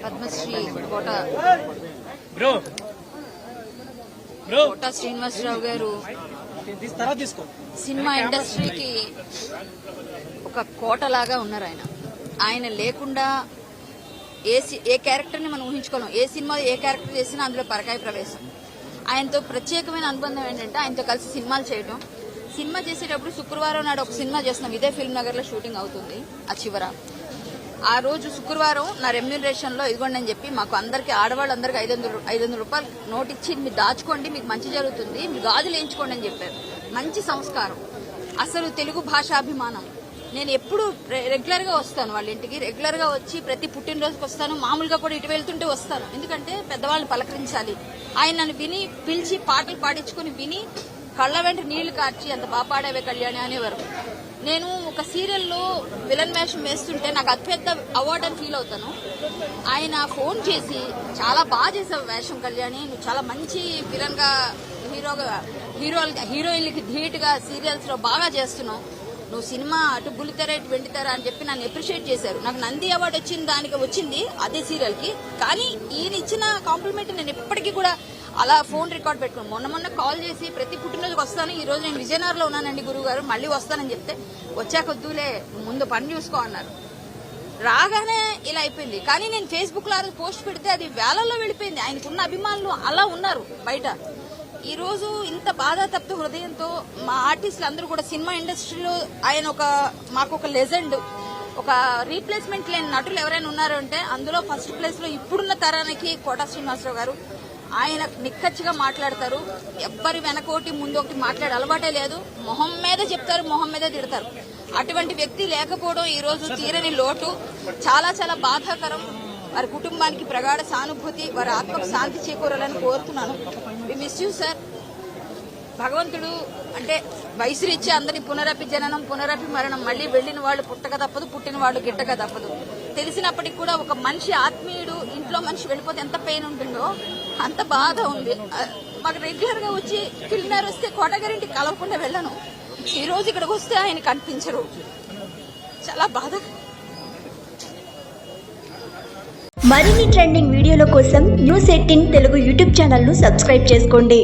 పద్మశ్రీ కోట శ్రీనివాసరావు గారు సినిమా ఇండస్ట్రీకి ఒక కోటలాగా ఉన్నారు. ఆయన లేకుండా ఏ క్యారెక్టర్ ని మనం ఊహించుకోలేం. ఏ సినిమా ఏ క్యారెక్టర్ చేసినా అందులో పరకాయ ప్రవేశం. ఆయనతో ప్రత్యేకమైన అనుబంధం ఏంటంటే ఆయనతో కలిసి సినిమాలు చేయడం. సినిమా చేసేటప్పుడు శుక్రవారం నాడు ఒక సినిమా చేస్తున్నాం, ఇదే ఫిల్మ్ నగర్ లో షూటింగ్ అవుతుంది. ఆ చివర ఆ రోజు శుక్రవారం నా రెమ్యూనరేషన్ లో ఇదిగోండి అని చెప్పి మాకు అందరికి ఆడవాళ్ళందరికీ 500 రూపాయలు నోట్ ఇచ్చి మీరు దాచుకోండి, మీకు మంచి జరుగుతుంది, మీరు గాజులు వేయించుకోండి అని చెప్పారు. మంచి సంస్కారం, అసలు తెలుగు భాషాభిమానం. నేను ఎప్పుడు రెగ్యులర్ గా వస్తాను వాళ్ళ ఇంటికి, రెగ్యులర్ గా వచ్చి ప్రతి పుట్టినరోజుకి వస్తాను. మామూలుగా కూడా ఇటు వెళ్తుంటే వస్తాను, ఎందుకంటే పెద్దవాళ్ళని పలకరించాలి. ఆయన నన్ను విని పిలిచి పాటలు పాడించుకుని విని కళ్ళ వెంట నీళ్లు కార్చి అంత బాగా పాడావే కళ్యాణి అనేవారు. నేను ఒక సీరియల్లో విలన్ వేషం వేస్తుంటే నాకు అతిపెద్ద అవార్డు అని ఫీల్ అవుతాను. ఆయన ఫోన్ చేసి చాలా బాగా చేసావు వేషం కళ్యాణి, నువ్వు చాలా మంచి విలన్ గా హీరోయిన్లకి ధీటుగా సీరియల్స్ లో బాగా చేస్తున్నావు, నువ్వు సినిమా అటు బుల్లితెర ఇటు వెండితెర అని చెప్పి నన్ను అప్రిషియేట్ చేశారు. నాకు నంది అవార్డు వచ్చింది అదే సీరియల్ కి. కానీ ఈయన ఇచ్చిన కాంప్లిమెంట్ నేను ఎప్పటికీ కూడా అలా ఫోన్ రికార్డ్ పెట్టుకున్నాను. మొన్న కాల్ చేసి ప్రతి పుట్టినరోజుకి వస్తాను, ఈ రోజు నేను విజయనగరంలో ఉన్నానండి గురువు గారు, మళ్ళీ వస్తానని చెప్తే వచ్చాక వద్దులే ముందు పని చూసుకో అన్నారు. రాగానే ఇలా అయిపోయింది. కానీ నేను ఫేస్బుక్ లో పోస్ట్ పెడితే అది వేలల్లో వెళ్ళిపోయింది. ఆయనకున్న అభిమానులు అలా ఉన్నారు బయట. ఈ రోజు ఇంత బాధాతప్త హృదయంతో మా ఆర్టిస్టులు అందరూ కూడా సినిమా ఇండస్ట్రీలో ఆయన మాకు ఒక లెజెండ్, ఒక రీప్లేస్మెంట్ లేని నటులు ఎవరైనా ఉన్నారు అంటే అందులో ఫస్ట్ ప్లేస్ లో ఇప్పుడున్న తరానికి కోట శ్రీనివాసరావు గారు. ఆయన నిక్కచ్చిగా మాట్లాడతారు, ఎవ్వరి వెనకోటి ముందు ఒకటి మాట్లాడే అలవాటే లేదు. మొహం మీద చెప్తారు, మొహం మీద తిడతారు. అటువంటి వ్యక్తి లేకపోవడం ఈ రోజు తీరని లోటు, చాలా చాలా బాధాకరం. వారి కుటుంబానికి ప్రగాఢ సానుభూతి, వారి ఆత్మకు శాంతి చేకూరాలని కోరుతున్నాను. We miss you sir. భగవంతుడు అంటే వయసు రీత్యా అందరినీ పునరపి జననం పునరపి మరణం, మళ్లీ వెళ్లిన వాళ్ళు పుట్టక తప్పదు, పుట్టిన వాళ్ళు గిట్టక తప్పదు. తెలిసినప్పటికీ కూడా ఒక మనిషి ఆత్మీయుడు ఇంట్లో మనిషి వెళ్ళిపోతే ఎంత పెయిన్ ఉంటుందో అంత బాధ ఉంది. మాకు రెగ్యులర్ గా వచ్చి ఫిల్మ్ వస్తే కోటగారింటికి కలవకుండా వెళ్ళను. ఈ రోజు ఇక్కడికి వస్తే ఆయన కనిపించరు, చాలా బాధ. మరిన్ని ట్రెండింగ్ వీడియోల కోసం న్యూస్ 18 తెలుగు యూట్యూబ్ ఛానల్ ను సబ్స్క్రైబ్ చేసుకోండి.